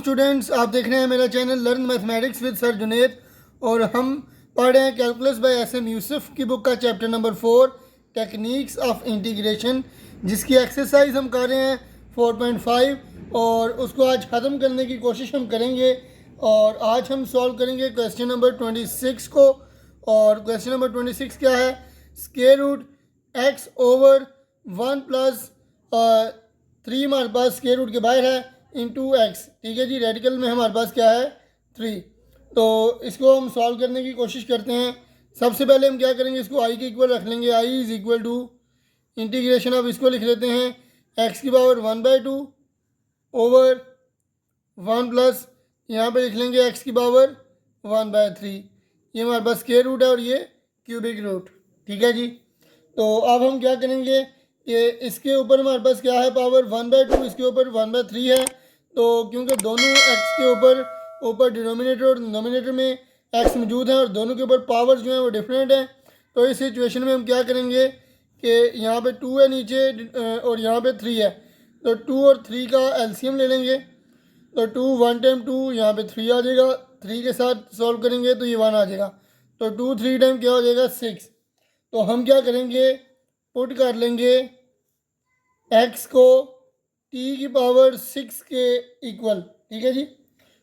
Students, आप देख रहे हैं मेरा channel learn mathematics with sir Junaid और हम पढ़ रहे हैं कैलकुलस बाय एस.एम. यूसुफ की बुक का chapter number 4 techniques of integration, जिसकी एक्सरसाइज हम कर रहे हैं 4.5 और उसको आज ख़त्म करने की कोशिश हम करेंगे। और आज हम सॉल्व करेंगे क्वेश्चन नंबर 26 को। और क्वेश्चन नंबर 26 क्या है? Square root X over 1 plus 3 हमारे पास स्क्वायर रूट के बाहर है इंटू एक्स। ठीक है जी, रेडिकल में हमारे पास क्या है 3। तो इसको हम सॉल्व करने की कोशिश करते हैं। सबसे पहले हम क्या करेंगे, इसको आई के इक्वल रख लेंगे। आई इज़ इक्वल टू इंटीग्रेशन, अब इसको लिख लेते हैं एक्स की पावर 1/2 ओवर 1 प्लस यहाँ पे लिख लेंगे एक्स की पावर 1/3। ये हमारे पास स्क्वायर रूट है और ये क्यूबिक रूट। ठीक है जी, तो अब हम क्या करेंगे कि इसके ऊपर हमारे पास क्या है पावर 1/2, इसके ऊपर 1/3 है। तो क्योंकि दोनों एक्स के ऊपर डिनोमिनेटर और डिनोमिनेटर में एक्स मौजूद है और दोनों के ऊपर पावर जो है वो डिफरेंट है, तो इस सिचुएशन में हम क्या करेंगे कि यहाँ पे 2 है नीचे और यहाँ पे 3 है, तो 2 और 3 का एलसीएम ले लेंगे। तो 2 1 टाइम 2 यहाँ पे 3 आ जाएगा, 3 के साथ सॉल्व करेंगे तो ये 1 आ जाएगा। तो 2 3 टाइम क्या हो जाएगा 6। तो हम क्या करेंगे, पुट कर लेंगे x को t की पावर 6 के इक्वल। ठीक है जी,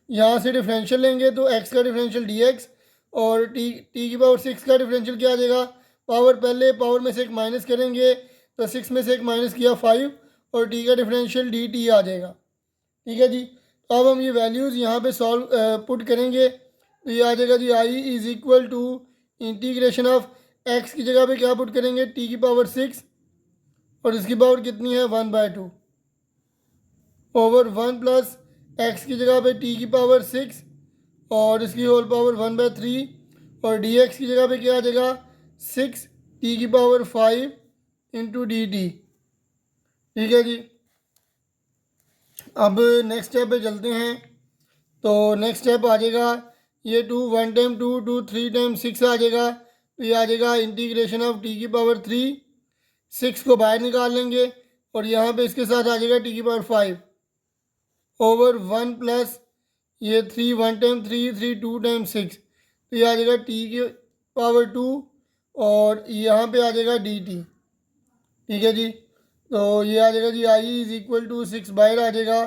यहाँ से डिफरेंशियल लेंगे तो x का डिफरेंशियल dx और t की पावर 6 का डिफरेंशियल क्या आ जाएगा, पावर पहले पावर में से एक माइनस करेंगे तो 6 में से एक माइनस किया 5 और t का डिफरेंशियल dt आ जाएगा। ठीक है जी, तो अब हम ये वैल्यूज़ यहाँ पे सॉल्व पुट करेंगे तो ये आ जाएगा जी I is equal to integration of x की जगह पे क्या पुट करेंगे t की पावर 6 और इसकी पावर कितनी है 1/2 ओवर 1 प्लस एक्स की जगह पे t की पावर 6 और इसकी होल पावर 1/3 और dx की जगह पे क्या आ जाएगा 6 t की पावर 5 इंटू dt। ठीक है जी, अब नेक्स्ट स्टेप पे चलते हैं। तो नेक्स्ट स्टेप आ जाएगा ये 2 1 टाइम 2 2 3 टाइम 6 आ जाएगा, तो ये आ जाएगा इंटीग्रेशन ऑफ t की पावर 3, 6 को बाहर निकाल लेंगे और यहाँ पे इसके साथ आ जाएगा t की पावर 5 ओवर 1 प्लस ये 3 1 टाइम 3 3 2 टाइम 6, तो ये आ जाएगा t की पावर 2 और यहाँ पे आ जाएगा dt। ठीक है जी, तो ये आ जाएगा जी आई इज़ इक्वल टू 6 बाहर आ जाएगा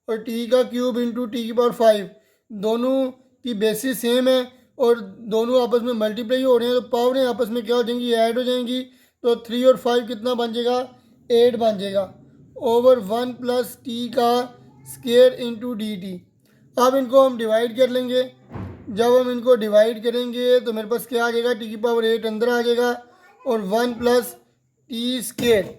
और t का क्यूब इंटू टी की पावर 5, दोनों की बेसिस सेम है और दोनों आपस में मल्टीप्लाई हो रहे हैं, तो पावरें आपस में क्या हो जाएंगी, ऐड हो जाएंगी। तो 3 और 5 कितना बन जाएगा 8 बन जाएगा ओवर 1 प्लस टी का स्क्वायर इंटू डी टी। अब इनको हम डिवाइड कर लेंगे। जब हम इनको डिवाइड करेंगे तो मेरे पास क्या आ जाएगा टी की पावर 8 अंदर आ जाएगा और 1 प्लस टी स्क्वायर।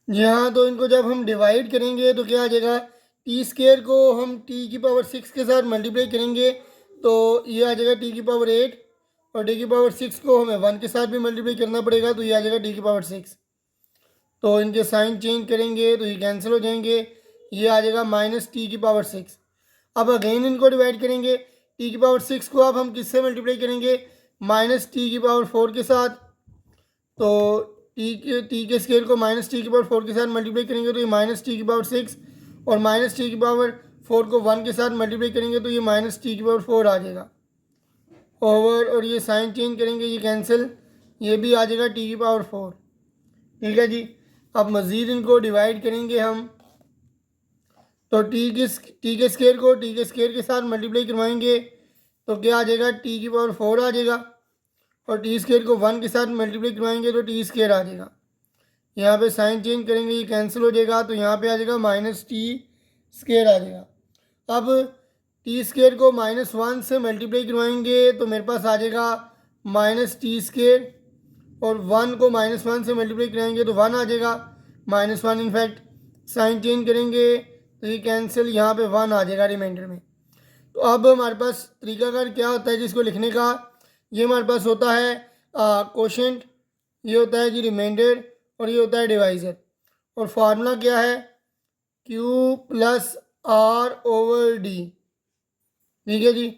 जी हाँ, तो इनको जब हम डिवाइड करेंगे तो क्या आ जाएगा, टी स्क्वायर को हम टी की पावर 6 के साथ मल्टीप्लाई करेंगे तो ये आ जाएगा टी की पावर 8 और टी की पावर 6 को हमें 1 के साथ भी मल्टीप्लाई करना पड़ेगा तो ये आ जाएगा टी की पावर 6। तो इनके साइन चेंज करेंगे तो ये कैंसिल हो जाएंगे, ये आ जाएगा माइनस टी की पावर 6। अब अगेन इनको डिवाइड करेंगे, टी की पावर 6 को अब हम किससे मल्टीप्लाई करेंगे, माइनस टी की पावर 4 के साथ। तो टी के स्केयर को माइनस टी की पावर 4 के साथ मल्टीप्लाई करेंगे तो ये माइनस टी की पावर 6 और माइनस टी की पावर 4 को 1 के साथ मल्टीप्लाई करेंगे तो ये माइनस टी की पावर 4 आ जाएगा ओवर, और ये साइन चेंज करेंगे ये कैंसिल, ये भी आ जाएगा टी की पावर 4। ठीक है जी, अब मज़ीद इनको डिवाइड करेंगे हम तो टी के स्केयर को टी के स्केयर के साथ मल्टीप्लाई करवाएंगे तो क्या आ जाएगा, टी की पावर 4 आ जाएगा। और टी स्केयर को 1 के साथ मल्टीप्लाई करवाएंगे तो टी स्केयर आ जाएगा। यहाँ पे साइन चेंज करेंगे, ये कैंसिल हो जाएगा, तो यहाँ पे आ जाएगा माइनस टी स्केयर आ जाएगा। अब टी स्केयर को -1 से मल्टीप्लाई करवाएंगे तो मेरे पास आ जाएगा माइनस टी स्केयर, और 1 को -1 से मल्टीप्लाई कराएंगे तो 1 आ जाएगा, -1 इनफैक्ट। साइन चेंज करेंगे तो ये कैंसिल, यहाँ पे 1 आ जाएगा रिमाइंडर में। तो अब हमारे पास तरीकाकार क्या होता है जिसको लिखने का, ये हमारे पास होता है कोशेंट, ये होता है जी रिमाइंडर, और ये होता है डिवाइज़र। और फार्मूला क्या है, Q plus R over D। ठीक है जी,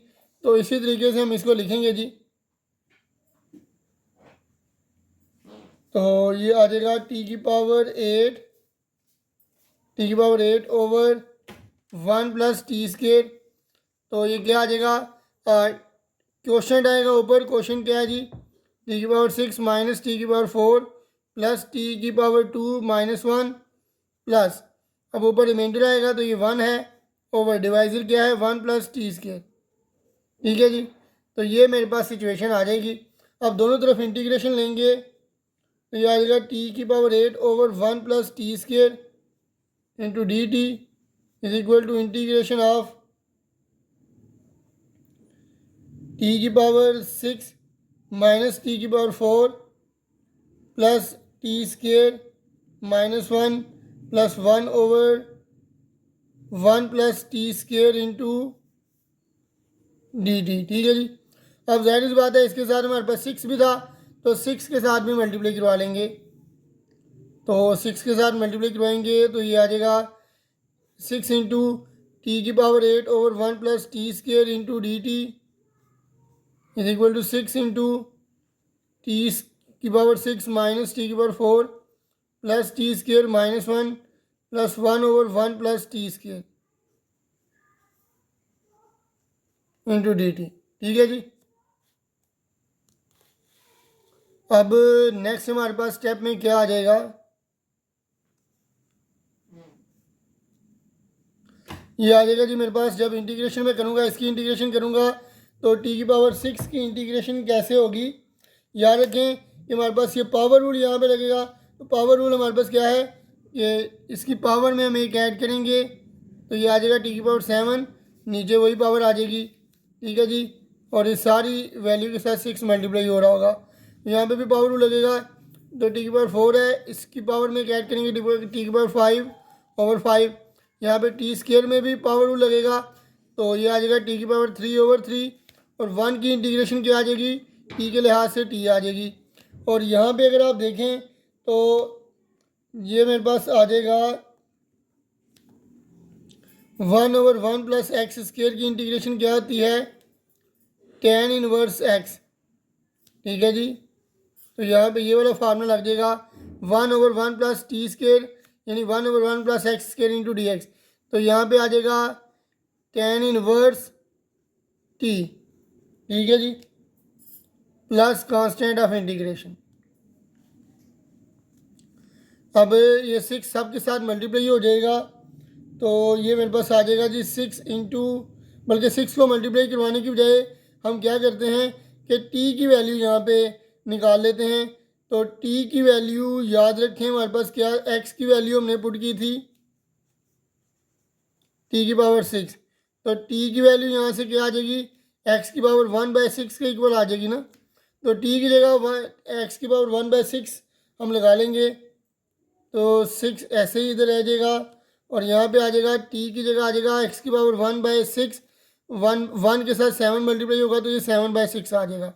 तो इसी तरीके से हम इसको लिखेंगे जी। तो ये आ जाएगा टी की power 8 over 1 plus T square. तो ये क्या आ जाएगा, क्वेश्चन आएगा ऊपर, क्वेश्चन क्या है जी, टी की पावर 6 माइनस टी की पावर 4 प्लस टी की पावर 2 -1 प्लस, अब ऊपर रिमाइंडर आएगा तो ये 1 है, ओवर डिवाइजर क्या है 1 प्लस टी स्केयर। ठीक है जी, तो ये मेरे पास सिचुएशन आ जाएगी। अब दोनों तरफ इंटीग्रेशन लेंगे तो ये आ जाएगा टी की power 8 over 1 plus T square into D T is equal to integration of T की पावर 6 माइनस टी की power 4 plus T square -1 plus 1 over 1 plus T square into D T. ठीक है जी, अब जाहिर सी बात है इसके साथ हमारे पास 6 भी था तो 6 के साथ भी मल्टीप्लाई करवा लेंगे। तो 6 के साथ मल्टीप्लाई करवाएंगे तो ये आ जाएगा 6 इंटू टी की power 8 over 1 plus T square into D T is equal to 6 into T की पावर 6 माइनस टी की power 4 plus T square -1 plus 1 over 1 plus T square into D T. ठीक है जी, अब नेक्स्ट हमारे पास step में क्या आ जाएगा, ये आ जाएगा जी मेरे पास, जब इंटीग्रेशन में करूँगा, इसकी इंटीग्रेशन करूँगा तो टी की पावर 6 की इंटीग्रेशन कैसे होगी, याद रखें कि हमारे पास ये पावर रूल यहाँ पे लगेगा। तो पावर रूल हमारे पास क्या है, ये इसकी पावर में हम एक ऐड करेंगे तो ये आ जाएगा टी की पावर 7, नीचे वही पावर आ जाएगी। ठीक है जी, और इस सारी वैल्यू के साथ 6 मल्टीप्लाई हो रहा होगा, यहाँ पे भी पावर रूल लगेगा। तो टी की पावर 4 है, इसकी पावर में एक ऐड करेंगे टी की पावर 5 ओवर 5, यहाँ पे टी स्केयर में भी पावर रूल लगेगा तो ये आ जाएगा टी की पावर 3 ओवर 3, और 1 की इंटीग्रेशन क्या आ जाएगी, टी के लिहाज से टी आ जाएगी। और यहाँ पे अगर आप देखें तो ये मेरे पास आ जाएगा 1 ओवर 1 प्लस एक्स स्केयर की इंटीग्रेशन क्या होती है, tan इनवर्स एक्स। ठीक है जी, तो यहाँ पे ये वाला फार्मूला लग जाएगा 1 ओवर 1 प्लस टी स्केयर यानी 1 over 1 plus x square into D x. तो यहाँ पे आ जाएगा tan इनवर्स टी। ठीक है जी, प्लस कांस्टेंट ऑफ इंटीग्रेशन। अब ये 6 सब के साथ मल्टीप्लाई हो जाएगा तो ये मेरे पास आ जाएगा जी 6 इंटू, बल्कि 6 को मल्टीप्लाई करवाने की बजाय हम क्या करते हैं कि टी की वैल्यू यहाँ पे निकाल लेते हैं। तो टी की वैल्यू याद रखें हमारे पास क्या, एक्स की वैल्यू हमने पुट की थी टी की पावर 6, तो टी की वैल्यू यहाँ से क्या आ जाएगी, एक्स की पावर 1/6 के इक्वल आ जाएगी ना। तो टी की जगह एक्स की पावर 1/6 हम लगा लेंगे तो 6 ऐसे ही इधर रह जाएगा, और यहाँ पे आ जाएगा टी की जगह आ जाएगा एक्स की पावर 1/6, 1 के साथ 7 मल्टीप्लाई होगा तो ये 7/6 आ जाएगा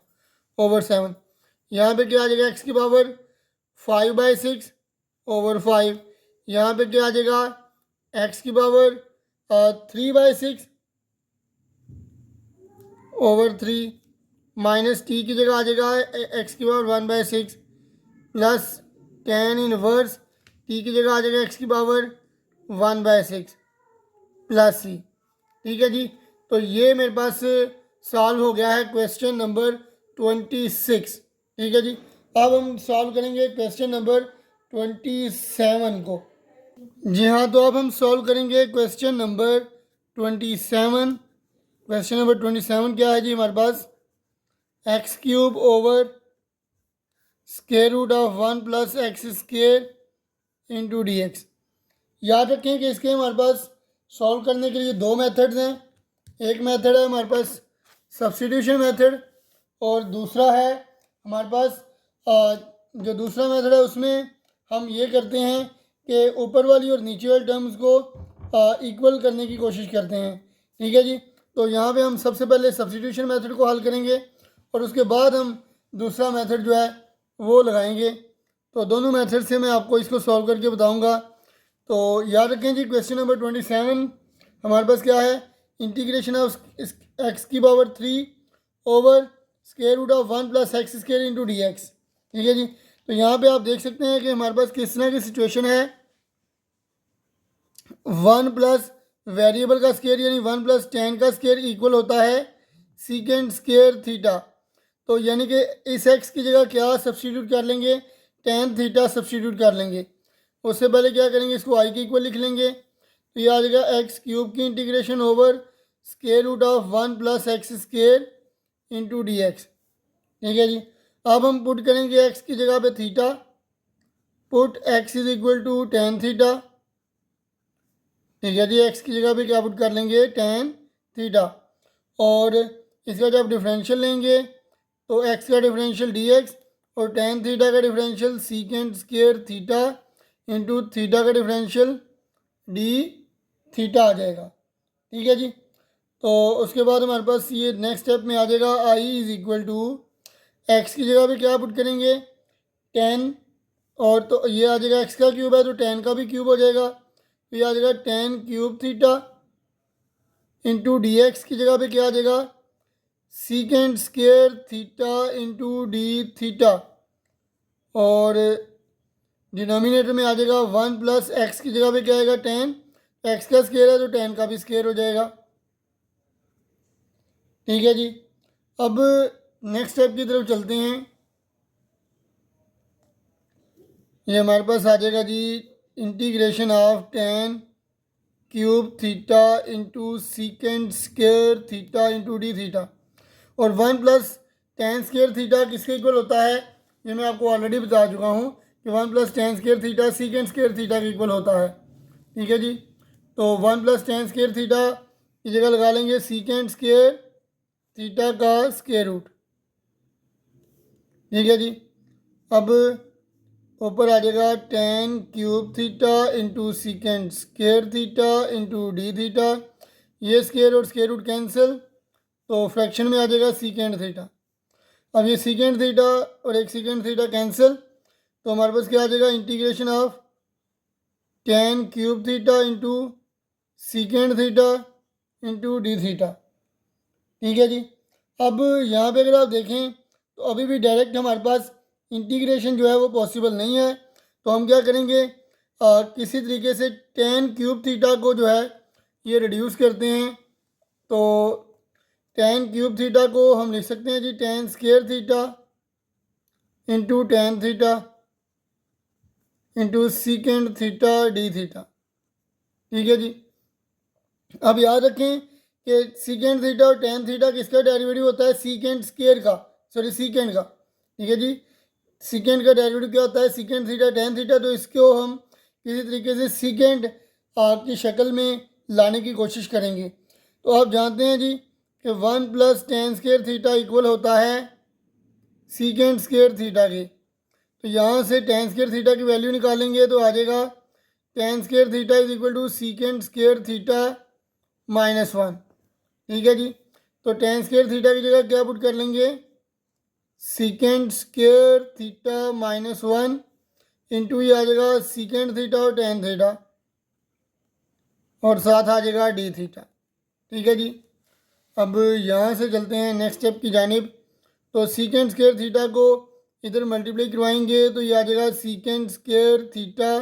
ओवर 7। यहाँ पे क्या आ जाएगा एक्स की पावर 5/6 ओवर 5, यहाँ पे क्या आ जाएगा एक्स की पावर 3/6 ओवर 3, माइनस टी की जगह आ जाएगा एक्स की power 1/6 plus tan inverse T की जगह आ जाएगा एक्स की पावर 1/6 प्लस सी। ठीक है जी, तो ये मेरे पास सॉल्व हो गया है क्वेश्चन नंबर 26। ठीक है जी, अब हम सॉल्व करेंगे क्वेश्चन नंबर 27 को। जी हाँ, तो अब हम सॉल्व करेंगे क्वेश्चन नंबर 27। क्वेश्चन नंबर 27 क्या है जी हमारे पास? X cube over square root of 1 plus x square into D x. याद रखें कि इसके हमारे पास सॉल्व करने के लिए दो मेथड्स हैं। एक मेथड है हमारे पास सब्स्टिट्यूशन मेथड, और दूसरा है हमारे पास जो दूसरा मेथड है उसमें हम ये करते हैं कि ऊपर वाली और नीचे वाली टर्म्स को इक्वल करने की कोशिश करते हैं। ठीक है जी। तो यहाँ पे हम सबसे पहले सब्स्टिट्यूशन मेथड को हल करेंगे और उसके बाद हम दूसरा मेथड जो है वो लगाएंगे। तो दोनों मेथड से मैं आपको इसको सॉल्व करके बताऊँगा। तो याद रखें जी, क्वेश्चन नंबर 27 हमारे पास क्या है? इंटीग्रेशन ऑफ एक्स की power 3 over square root of 1 plus x square into D x. ठीक है जी। तो यहाँ पे आप देख सकते हैं कि हमारे पास किस तरह की सिचुएशन है। 1 प्लस वेरिएबल का स्क्वायर यानी 1 प्लस टेन का स्क्वायर इक्वल होता है सीकेंड स्क्वायर थीटा। तो यानी कि इस एक्स की जगह क्या सब्स्टिट्यूट कर लेंगे? टेन थीटा सब्स्टिट्यूट कर लेंगे। उससे पहले क्या करेंगे, इसको आई के इक्वल लिख लेंगे। तो ये आ जाएगा एक्स क्यूब की integration over square root of 1 plus x square into D x. ठीक है जी। अब हम पुट करेंगे एक्स की जगह पे theta. Put X is equal to tan theta. ठीक है जी। एक्स की जगह पे क्या पुट कर लेंगे? Tan theta. और इसका जब डिफरेंशियल लेंगे तो एक्स का डिफरेंशियल डी एक्स और टेन थीटा का differential सीकेंड square theta into theta का डिफरेंशियल डी थीटा आ जाएगा। ठीक है जी। तो उसके बाद हमारे पास ये नेक्स्ट स्टेप में आ जाएगा आई इज इक्वल टू एक्स की जगह पे क्या पुट करेंगे? टेन, और तो ये आ जाएगा एक्स का क्यूब है तो टेन का भी क्यूब हो जाएगा। तो ये आ जाएगा ten cube theta into D x की जगह पे क्या आ जाएगा? सीकेंड square theta into d theta, और डिनोमिनेटर में आ जाएगा 1 प्लस एक्स की जगह पे क्या आएगा? टेन। एक्स का स्क्वायर है तो टेन का भी स्क्वायर हो जाएगा। ठीक है जी। अब नेक्स्ट स्टेप की तरफ चलते हैं। ये हमारे पास आ जाएगा जी integration of tan cube theta into secant square theta into d theta, और 1 प्लस टेन स्क्वायर थीटा किसके इक्वल होता है? ये मैं आपको ऑलरेडी बता चुका हूँ कि 1 plus tan square theta सीकेंड square theta के इक्वल होता है। ठीक है जी। तो 1 प्लस टेन स्क्वायर थीटा की जगह लगा लेंगे सीकेंड स्क्वायर थीटा का स्क्वायर रूट। ठीक है जी। अब ऊपर आ जाएगा ten cube theta into secant square theta into d theta. ये स्क्वायर और स्क्वायर रूट कैंसिल, तो फ्रैक्शन में आ जाएगा सीकेंड थीटा। अब ये सीकेंड थीटा और एक सीकेंड थीटा कैंसिल, तो हमारे पास क्या आ जाएगा? Integration of tan cube theta into secant theta into d theta. ठीक है जी। अब यहाँ पे अगर आप देखें तो अभी भी डायरेक्ट हमारे पास इंटीग्रेशन जो है वो पॉसिबल नहीं है। तो हम क्या करेंगे, किसी तरीके से टेन क्यूब थीटा को जो है ये रिड्यूस करते हैं। तो टेन क्यूब थीटा को हम लिख सकते हैं जी tan square theta into tan theta into secant theta d theta. ठीक है जी। अब याद रखें कि सीकेंड थीटा और टेन थीटा किसका डेरिवेटिव होता है? सीकेंड स्क्वायर का, सॉरी सीकेंड का। ठीक है जी। सीकेंड का डेरिवेटिव क्या होता है? Secant theta tan theta. तो इसको हम किसी तरीके से सीकेंड की शक्ल में लाने की कोशिश करेंगे। तो आप जानते हैं जी कि 1 plus tan square theta equal होता है सीकेंड स्क्वायर थीटा के। तो यहाँ से टेन स्क्वायर थीटा की वैल्यू निकालेंगे तो आ जाएगा tan square theta is equal to secant square theta minus one. ठीक है जी। तो टेन स्क्वायर थीटा की जगह क्या पुट कर लेंगे? सीकेंड square theta minus one into ये आ जाएगा सीकेंड थीटा और टेन थीटा, और साथ आ जाएगा डी थीटा। ठीक है जी। अब यहाँ से चलते हैं नेक्स्ट स्टेप की जानिब। तो सीकेंड स्क्वायर थीटा को इधर मल्टीप्लाई करवाएंगे तो ये आ जाएगा सीकेंड square theta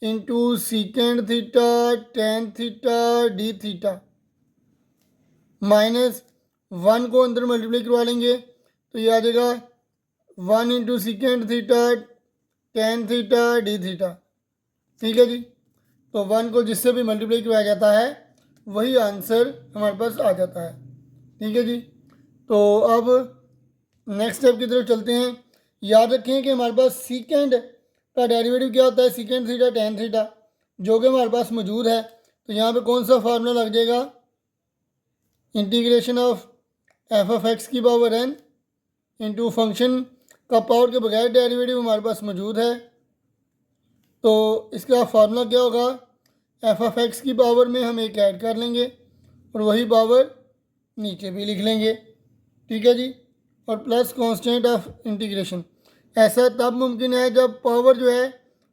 into secant theta tan theta d theta, minus one को अंदर मल्टीप्लाई करवा लेंगे तो ये आ जाएगा one into secant theta tan theta d theta. ठीक है जी। तो 1 को जिससे भी मल्टीप्लाई किया जाता है वही आंसर हमारे पास आ जाता है। ठीक है जी। तो अब नेक्स्ट स्टेप की तरफ चलते हैं। याद रखें कि हमारे पास सीकेंड का डेरिवेटिव क्या होता है, सीकेंड थीटा टेन थीटा, जो कि हमारे पास मौजूद है। तो यहाँ पे कौन सा फार्मूला लग जाएगा, integration of F of X की पावर एन इंटू फंक्शन का पावर के बगैर डेरिवेटिव हमारे पास मौजूद है। तो इसका फार्मूला क्या होगा, एफ ऑफ एक्स की पावर में हम एक ऐड कर लेंगे और वही पावर नीचे भी लिख लेंगे। ठीक है जी। और प्लस कांस्टेंट ऑफ इंटीग्रेशन। ऐसा तब मुमकिन है जब पावर जो है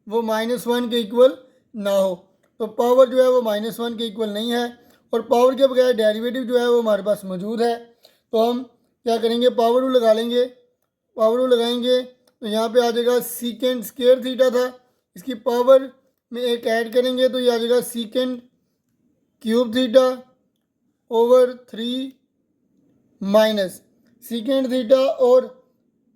वो -1 के इक्वल ना हो। तो पावर जो है वो -1 के इक्वल नहीं है और पावर के बगैर डेरिवेटिव जो है वो हमारे पास मौजूद है। तो हम क्या करेंगे, पावर रूल लगा लेंगे। पावर रूल लगाएंगे तो यहाँ पे आ जाएगा सीकेंड स्क्वायर थीटा था, इसकी पावर में एक ऐड करेंगे तो ये आ जाएगा सीकेंड cube theta over 3 minus सीकेंड theta और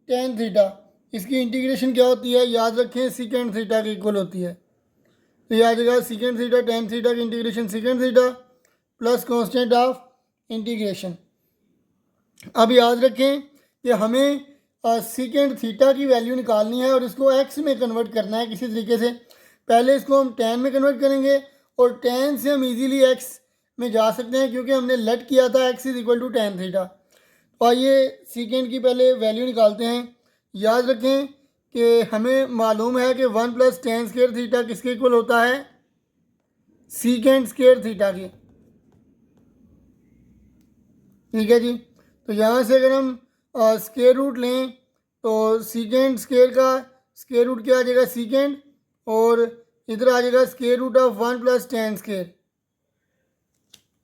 टेन थीटा। इसकी इंटीग्रेशन क्या होती है, याद रखें सीकेंड थीटा के इक्वल होती है। तो ये आ जाएगा सीकेंड थीटा टेन थीटा की integration secant theta plus constant of integration. अब याद रखें कि हमें सीकेंड थीटा की वैल्यू निकालनी है और इसको एक्स में कन्वर्ट करना है किसी तरीके से। पहले इसको हम टेन में कन्वर्ट करेंगे और टेन से हम इजीली एक्स में जा सकते हैं क्योंकि हमने लेट किया था X is equal to tan theta. तो आइए सीकेंड की पहले वैल्यू निकालते हैं। याद रखें कि हमें मालूम है कि 1 प्लस टेन स्क्वायर थीटा किसके इक्वल होता है, सीकेंड स्क्वायर थीटा की। ठीक है जी। तो यहाँ से अगर हम स्क्वायर रूट लें तो सीकेंड स्क्वायर का स्क्वायर रूट क्या आ जाएगा सीकेंड, और इधर आ जाएगा square root of 1 plus tan square.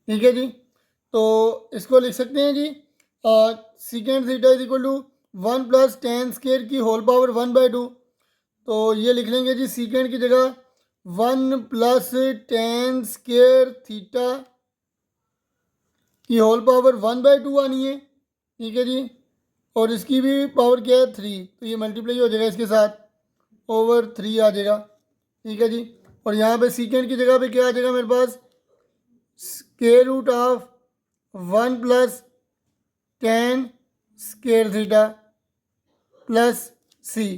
ठीक है जी। तो इसको लिख सकते हैं जी secant theta is equal to 1 plus tan square की होल पावर 1/2। तो ये लिख लेंगे जी सीकेंड की जगह 1 प्लस टेन स्क्वायर थीटा की होल पावर 1/2 आनी है। ठीक है जी। और इसकी भी पावर क्या है 3, तो ये मल्टीप्लाई हो जाएगा इसके साथ ओवर 3 आ जाएगा। ठीक है जी। और यहाँ पे सीकेंड की जगह पे क्या आ जाएगा मेरे पास, square root of 1 plus tan square theta plus c.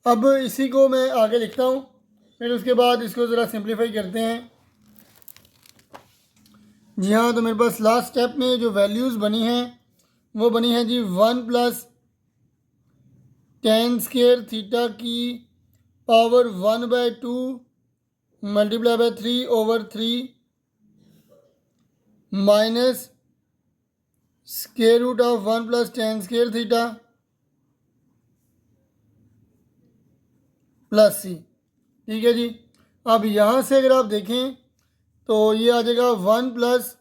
अब इसी को मैं आगे लिखता हूँ, फिर उसके बाद इसको ज़रा सिंप्लीफाई करते हैं। जी हाँ, तो मेरे पास लास्ट स्टेप में जो वैल्यूज़ बनी हैं वो बनी है जी 1 प्लस टेन स्क्वायर थीटा की power 1/2 multiply by 3 over 3 minus square root of 1 plus tan square theta plus सी। ठीक है जी। अब यहाँ से अगर आप देखें तो ये आ जाएगा 1 प्लस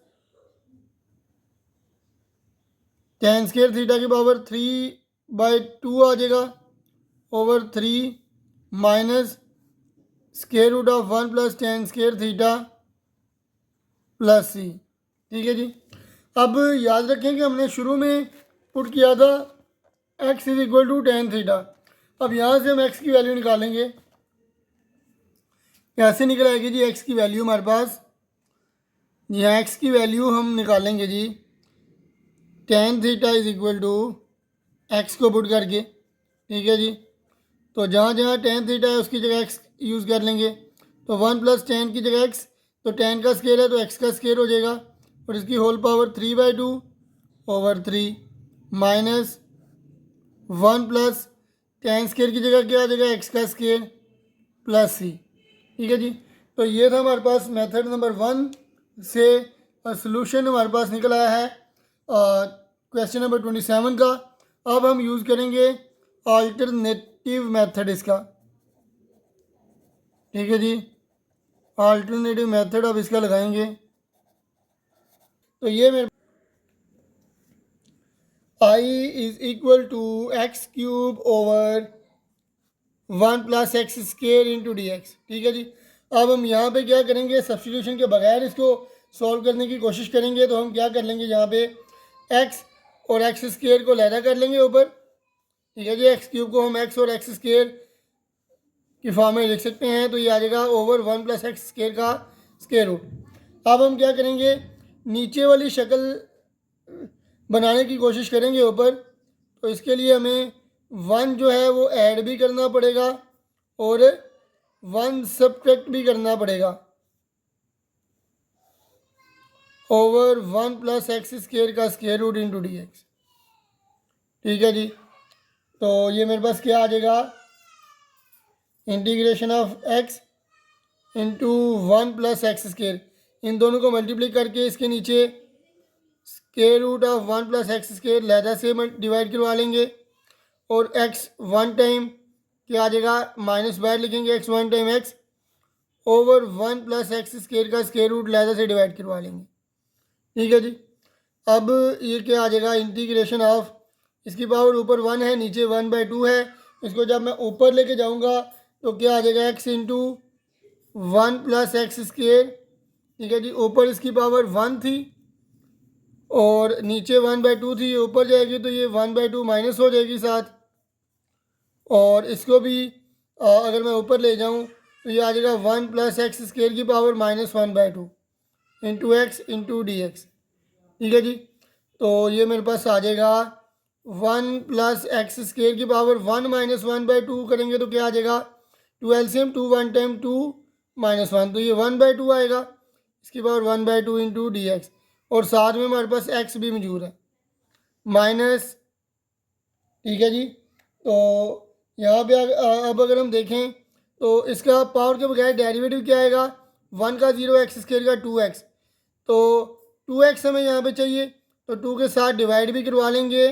टेन स्क्वायर थीटा की पावर 3/2 आ जाएगा over 3 minus square root of 1 plus tan square theta plus सी। ठीक है जी। अब याद रखें कि हमने शुरू में पुट किया था x is equal to tan theta. अब यहाँ से हम x की वैल्यू निकालेंगे। कैसे निकल आएगी जी x की वैल्यू हमारे पास, यहाँ x की वैल्यू हम निकालेंगे जी tan theta is equal to x को पुट करके। ठीक है जी। तो जहाँ जहाँ टेन थीटा है उसकी जगह x यूज़ कर लेंगे। तो 1 प्लस टेन की जगह x, तो टेन का स्क्वायर है तो x का स्क्वायर हो जाएगा और इसकी whole power 3/2 over 3 minus 1 plus tan square की जगह क्या आ जाएगा x का स्क्वायर प्लस सी। ठीक है जी। तो ये था हमारे पास मेथड नंबर 1 से सॉल्यूशन हमारे पास निकल आया है क्वेश्चन नंबर 27 का। अब हम यूज़ करेंगे अल्टरनेटिव मेथड इसका। ठीक है जी। अल्टरनेटिव मेथड अब इसका लगाएंगे। तो ये मेरे I is equal to x cube over 1 plus x square into D x. ठीक है जी। अब हम यहाँ पे क्या करेंगे, सब्स्टिट्यूशन के बगैर इसको सॉल्व करने की कोशिश करेंगे। तो हम क्या कर लेंगे, यहाँ पे एक्स और एक्स स्क्वेयर को लहरा कर लेंगे ऊपर। ठीक है जी। एक्स क्यूब को हम एक्स और एक्स स्क्वेयर की फॉर्म में लिख सकते हैं। तो ये आ जाएगा ओवर 1 + x स्क्वायर का स्क्वायर रूट। अब हम क्या करेंगे, नीचे वाली शक्ल बनाने की कोशिश करेंगे ऊपर। तो इसके लिए हमें 1 जो है वो ऐड भी करना पड़ेगा और 1 सब्ट्रैक्ट भी करना पड़ेगा। ओवर 1 + x स्क्वायर का square root into D x. ठीक है जी। तो ये मेरे पास क्या आ जाएगा, integration of x into 1 + x square, इन दोनों को मल्टीप्लाई करके इसके नीचे square root of 1 + x square लहदा से डिवाइड करवा लेंगे। और x 1 टाइम क्या आ जाएगा, माइनस बाहर लिखेंगे, x 1 time x over 1 + x square का स्क्वायर रूट लहदा से डिवाइड करवा लेंगे। ठीक है जी। अब ये क्या आ जाएगा, इंटीग्रेशन ऑफ, इसकी पावर ऊपर 1 है, नीचे 1/2 है। इसको जब मैं ऊपर लेके जाऊंगा तो क्या आ जाएगा, x इंटू 1 + x स्क्वायर। ठीक है जी। ऊपर इसकी पावर 1 थी और नीचे 1/2 थी, ये ऊपर जाएगी तो ये 1/2 माइनस हो जाएगी साथ। और इसको भी अगर मैं ऊपर ले जाऊं तो ये आ जाएगा 1 + x स्क्वायर की power -1/2 into x into D x. ठीक है जी। तो ये मेरे पास आ जाएगा 1 + x स्क्वायर की पावर 1 -1/2 करेंगे तो क्या आ जाएगा, 2 एलसीएम 2 1 टाइम 2 -1, तो ये 1/2 आएगा, इसकी पावर 1/2 इंटू डी एक्स। और साथ में हमारे पास x भी मौजूद है माइनस। ठीक है जी। तो यहाँ पे अब अगर हम देखें तो इसका पावर के बगैर डेरिवेटिव क्या आएगा, 1 का 0 x स्क्वायर का 2x, तो 2x हमें यहाँ पे चाहिए तो 2 के साथ डिवाइड भी करवा लेंगे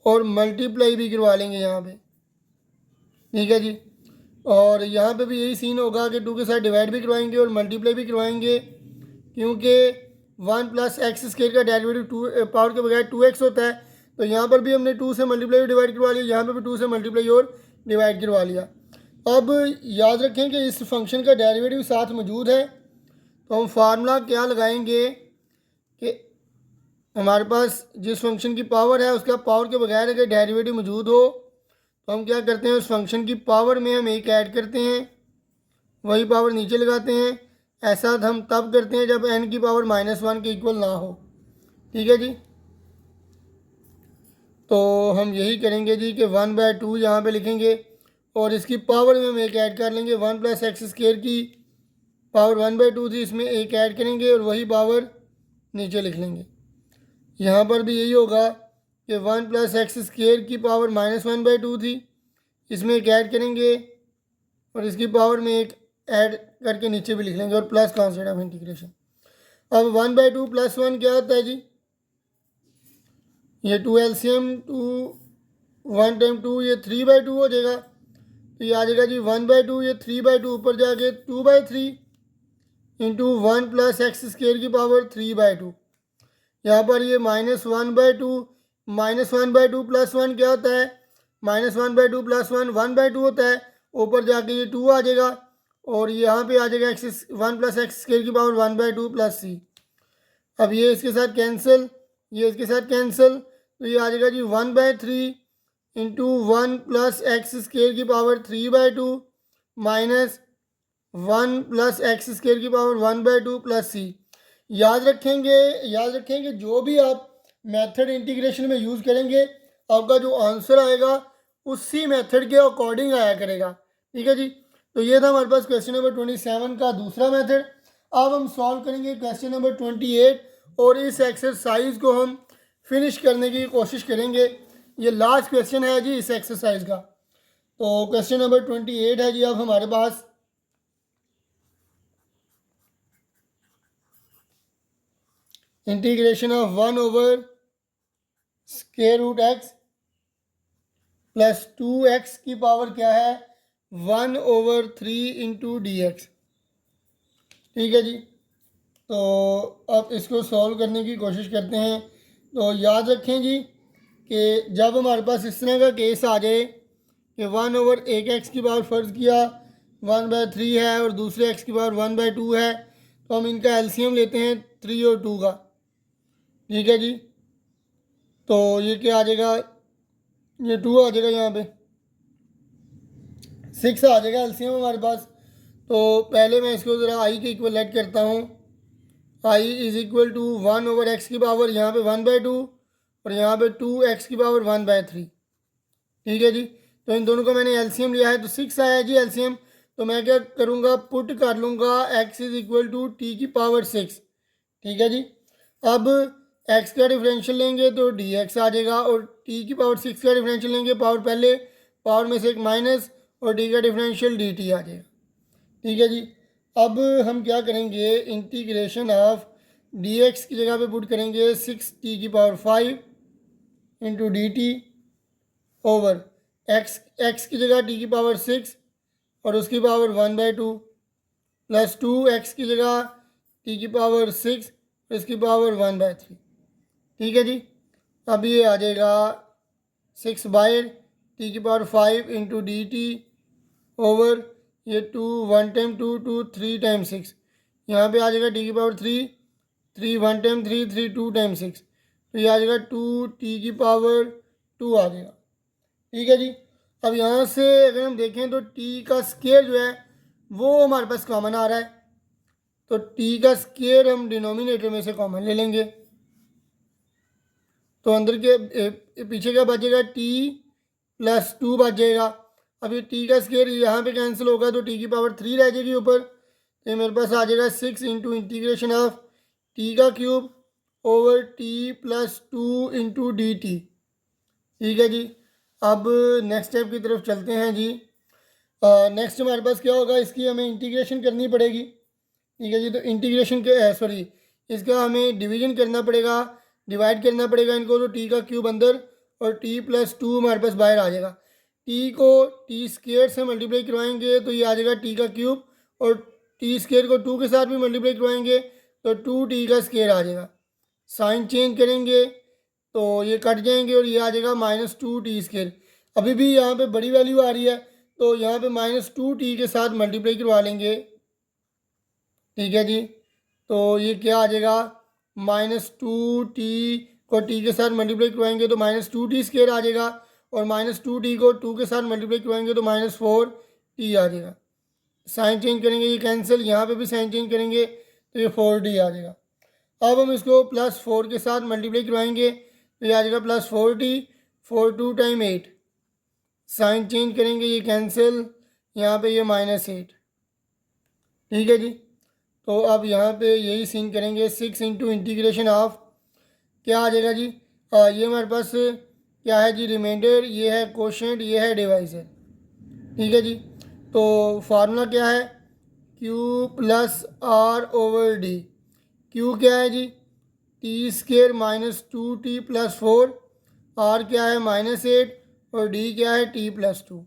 और मल्टीप्लाई भी करवा लेंगे यहाँ पे। ठीक है जी। और यहाँ पे भी यही सीन होगा कि 2 के साथ डिवाइड भी करवाएंगे और मल्टीप्लाई भी करवाएंगे, क्योंकि 1 + x स्क्वायर का डेरिवेटिव 2 पावर के बगैर 2x होता है। तो यहाँ पर भी हमने 2 से मल्टीप्लाई और डिवाइड करवा लिया, यहाँ पे भी 2 से मल्टीप्लाई और डिवाइड करवा लिया। अब याद रखें कि इस फंक्शन का डेरिवेटिव साथ मौजूद है, तो हम फार्मूला क्या लगाएंगे कि हमारे पास जिस फंक्शन की पावर है उसका पावर के बगैर अगर डेरिवेटिव मौजूद हो तो हम क्या करते हैं, उस फंक्शन की पावर में हम एक ऐड करते हैं, वही पावर नीचे लगाते हैं। ऐसा हम तब करते हैं जब n की पावर -1 के इक्वल ना हो। ठीक है जी। तो हम यही करेंगे जी कि 1/2 यहाँ पे लिखेंगे और इसकी पावर में हम एक ऐड कर लेंगे, 1 + x स्क्वायर की पावर 1/2 थी, इसमें एक ऐड करेंगे और वही पावर नीचे लिख लेंगे। यहाँ पर भी यही होगा कि 1 + x स्क्वायर की पावर -1/2 थी, इसमें एक ऐड करेंगे और इसकी पावर में एक ऐड करके नीचे भी लिख लेंगे और प्लस कॉन्सेप्ट ऑफ इंटीग्रेशन। अब 1/2 + 1 क्या होता है जी, ये 2 एलसीएम 2 1 टाइम 2 ये 3/2 हो जाएगा। तो ये आ जाएगा जी 1/2, ये 3/2 ऊपर जाके 2/3 इंटू 1 + x स्क्वायर की पावर 3/2। यहाँ पर ये -1/2 -1/2 + 1 क्या होता है, -1/2 + 1 1/2 होता है, ऊपर जाके ये 2 आ जाएगा और यहाँ पे आ जाएगा 1 + x स्क्वायर की पावर 1/2 + c। अब ये इसके साथ कैंसिल, ये इसके साथ कैंसिल, तो ये आ जाएगा जी 1/3 इंटू 1 + x स्क्वायर की पावर 3/2 माइनस 1 + x स्क्वायर की पावर 1/2 + c। याद रखेंगे जो भी आप मेथड इंटीग्रेशन में यूज़ करेंगे आपका जो आंसर आएगा उसी मेथड के अकॉर्डिंग आया करेगा। ठीक है जी। तो ये था हमारे पास क्वेश्चन नंबर 27 का दूसरा मेथड। अब हम सॉल्व करेंगे क्वेश्चन नंबर 28 और इस एक्सरसाइज को हम फिनिश करने की कोशिश करेंगे। ये लास्ट क्वेश्चन है जी इस एक्सरसाइज का। तो क्वेश्चन नंबर 28 है जी अब हमारे पास, integration of 1 over square root x plus 2x की पावर क्या है 1/3 इंटू डी एक्स। ठीक है जी। तो अब इसको सॉल्व करने की कोशिश करते हैं। तो याद रखें जी कि जब हमारे पास इस तरह का केस आ जाए कि 1/1 की पावर फ़र्ज़ किया 1/3 है और दूसरे x की पावर 1/2 है, तो हम इनका एलसीएम लेते हैं 3 और 2 का। ठीक है जी। तो ये क्या आ जाएगा, ये 2 आ जाएगा यहाँ पे 6 आ जाएगा एलसीएम हमारे पास। तो पहले मैं इसको ज़रा आई के इक्वल लेट करता हूँ। आई इज़ इक्वल टू 1/x की पावर यहाँ पे 1/2 और यहाँ पे 2x की पावर 1/3। ठीक है जी। तो इन दोनों का मैंने एलसीएम लिया है तो 6 आया जी एलसीएम। तो मैं क्या करूँगा, पुट कर लूँगा x is equal to T की पावर 6। ठीक है जी। अब x का डिफरेंशियल लेंगे तो dx आ जाएगा और t की पावर 6 का डिफरेंशियल लेंगे, पावर पहले पावर में से एक माइनस और d का डिफरेंशियल dt आ जाएगा। ठीक है जी। अब हम क्या करेंगे, इंटीग्रेशन ऑफ dx की जगह पे पुट करेंगे 6t की power 5 into D T over x की जगह t की पावर 6 और उसकी पावर 1/2 प्लस 2x की जगह t की पावर 6 और इसकी पावर 1/3। ठीक है जी। अब ये आ जाएगा 6/t की power 5 into D T over ये 2 1 टाइम 2 2 3 टाइम 6, यहाँ पे आ जाएगा t की पावर 3 3 1 टाइम 3 3 2 टाइम 6, तो ये आ जाएगा 2t की पावर 2 आ जाएगा। ठीक है जी। अब यहाँ से अगर हम देखें तो t का स्केयर जो है वो हमारे पास कॉमन आ रहा है, तो t का स्केयर हम डिनोमिनेटर में से कॉमन ले लेंगे। तो अंदर के पीछे क्या बचेगा, t प्लस 2 बच जाएगा। अब ये t का स्केयर यहाँ पे कैंसिल होगा तो t की पावर 3 रह जाएगी ऊपर, तो मेरे पास आ जाएगा 6 इंटू इंटीग्रेशन ऑफ t का cube over t plus 2 into D T. ठीक है जी। अब नेक्स्ट स्टेप की तरफ चलते हैं जी। नेक्स्ट हमारे पास क्या होगा, इसकी हमें इंटीग्रेशन करनी पड़ेगी। ठीक है जी। तो इंटीग्रेशन के सॉरी इसका हमें डिवीजन करना पड़ेगा, डिवाइड करना पड़ेगा इनको। तो टी का क्यूब अंदर और t प्लस 2 हमारे पास बाहर आ जाएगा। t को t स्केयर से मल्टीप्लाई करवाएंगे तो ये आ जाएगा t का क्यूब, और t स्केयर को 2 के साथ भी मल्टीप्लाई करवाएंगे तो 2t का स्केयर आ जाएगा। साइन चेंज करेंगे तो ये कट जाएंगे और ये आ जाएगा -2t स्केयर। अभी भी यहाँ पे बड़ी वैल्यू आ रही है तो यहाँ पे -2t के साथ मल्टीप्लाई करवा लेंगे। ठीक है जी। तो ये क्या आ जाएगा, -2t को t के साथ मल्टीप्लाई करवाएंगे तो -2t स्केयर आ जाएगा, और -2t को 2 के साथ मल्टीप्लाई करवाएंगे तो -4t आ जाएगा। साइन चेंज करेंगे ये कैंसिल, यहाँ पे भी साइन चेंज करेंगे तो ये 4t आ जाएगा। अब हम इसको +4 के साथ मल्टीप्लाई करवाएंगे तो ये आ जाएगा +4t, 4 2 टाइम 8। साइन चेंज करेंगे ये कैंसिल, यहाँ पे ये -8। ठीक है जी। तो अब यहाँ पे यही सीन करेंगे 6 इंटू इंटीग्रेशन ऑफ क्या आ जाएगा जी, ये हमारे पास क्या है जी, रिमाइंडर, ये है कोशेंट, ये है डिवाइजर। ठीक है जी। तो फार्मूला क्या है, Q plus R over D। Q क्या है जी, t square -2t plus 4, R क्या है -8 और D क्या है t प्लस 2।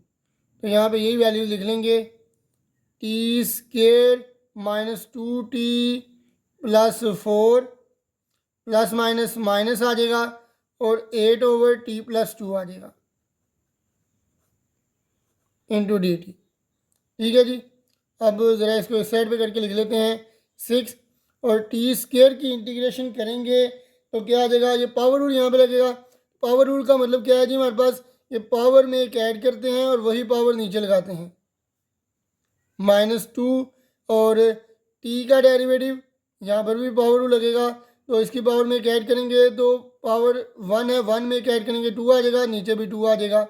तो यहाँ पे यही वैल्यू लिख लेंगे, t square -2t plus 4 plus minus minus आ जाएगा और 8 ओवर t प्लस 2 आ जाएगा इंटू डी टी। ठीक है जी। अब ज़रा इसको इस साइड पे करके लिख लेते हैं 6, और टी स्केयर की इंटीग्रेशन करेंगे तो क्या आ जाएगा, ये पावर रूल यहाँ पे लगेगा। पावर रूल का मतलब क्या है जी, हमारे पास ये पावर में एक ऐड करते हैं और वही पावर नीचे लगाते हैं, -2 और टी का डेरिवेटिव यहाँ पर भी पावर रूल लगेगा, तो इसकी पावर में एक ऐड करेंगे तो पावर 1 है, 1 में एक ऐड करेंगे 2 आ जाएगा, नीचे भी 2 आ जाएगा,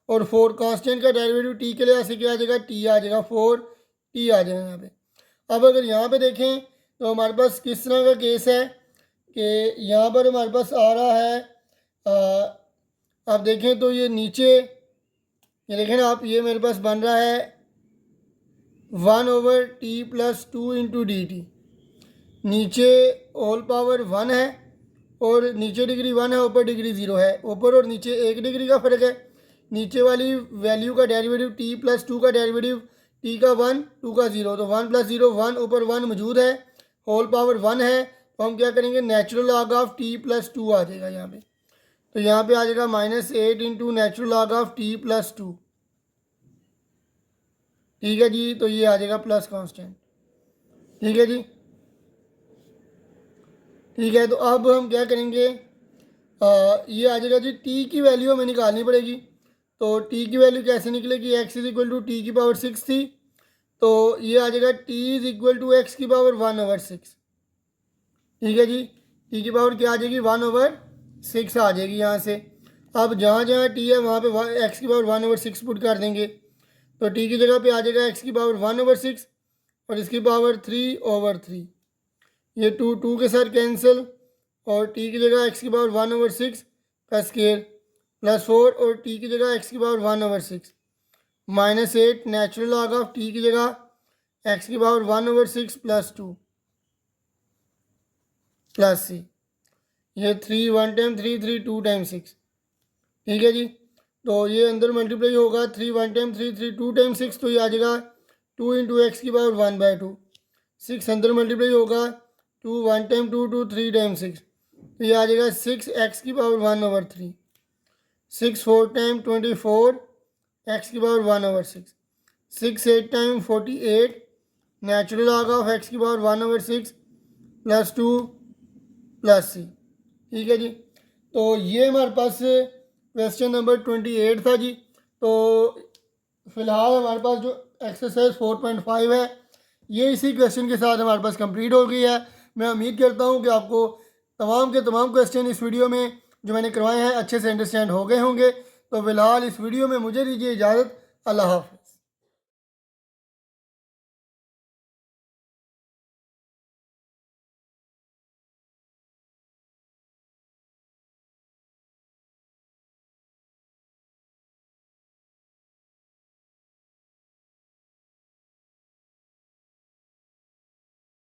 और 4 कांस्टेंट का डेरिवेटिव टी के लिए ऐसे क्या आ जाएगा, टी आ जाएगा, 4t आ जाएगा यहाँ पे। अब अगर यहाँ पे देखें तो हमारे पास किस तरह का केस है कि यहाँ पर हमारे पास आ रहा है, आप देखें तो ये नीचे, ये देखें ना आप, ये मेरे पास बन रहा है 1 over t plus 2 into D T. नीचे ऑल पावर 1 है और नीचे डिग्री 1 है, ऊपर डिग्री 0 है, ऊपर और नीचे 1 डिग्री का फ़र्क है। नीचे वाली वैल्यू का डेरिवेटिव t प्लस 2 का डेरिवेटिव t का 1 2 का 0, तो 1 प्लस 0 1, ऊपर 1 मौजूद है, होल पावर 1 है, तो हम क्या करेंगे, natural log of t plus 2 आ जाएगा यहाँ पे। तो यहाँ पे आ जाएगा -8 into natural log of t plus 2। ठीक है जी। तो ये आ जाएगा प्लस कांस्टेंट। ठीक है जी। ठीक है। तो अब हम क्या करेंगे, ये आ जाएगा जी, t की वैल्यू हमें निकालनी पड़ेगी। तो टी की वैल्यू कैसे निकलेगी, X is equal to T की पावर 6 थी, तो ये आ जाएगा T is equal to X की पावर 1/6। ठीक है जी, टी की पावर क्या आ जाएगी, 1/6 आ जाएगी यहाँ से। अब जहाँ जहाँ टी है वहाँ पे एक्स की पावर 1/6 पुट कर देंगे, तो टी की जगह पे आ जाएगा एक्स की पावर 1/6 और इसकी पावर 3/3। ये टू के साथ कैंसिल और टी की जगह एक्स की पावर 1/6 का स्केयर +4 और टी की जगह एक्स की power 1/6 -8 natural log of T की जगह एक्स की पावर 1/6 +2 प्लस सी। ये 3 1 टाइम 3 3 2 टाइम 6। ठीक है जी, तो ये अंदर मल्टीप्लाई होगा 3 1 टाइम 3 3 2 टाइम 6, तो ये आ जाएगा 2 इंटू एक्स की पावर 1/2। 6 अंदर मल्टीप्लाई होगा 2 1 टाइम 2 2 3 टाइम 6, तो ये आ जाएगा 6 एक्स की पावर 1/3। 6 4 टाइम 24 एक्स की power 1/6। 6 8 time 48 natural log of X की पावर 1/6 +2 प्लस सी। ठीक है जी, तो ये हमारे पास क्वेश्चन नंबर 28 था जी। तो फ़िलहाल हमारे पास जो एक्सरसाइज 4.5 है ये इसी क्वेश्चन के साथ हमारे पास कंप्लीट हो गई है। मैं उम्मीद करता हूँ कि आपको तमाम के तमाम क्वेश्चन इस वीडियो में जो मैंने करवाए हैं अच्छे से अंडरस्टैंड हो गए होंगे। तो फ़िलहाल इस वीडियो में मुझे दीजिए इजाज़त। अल्लाह हाफ़िज़।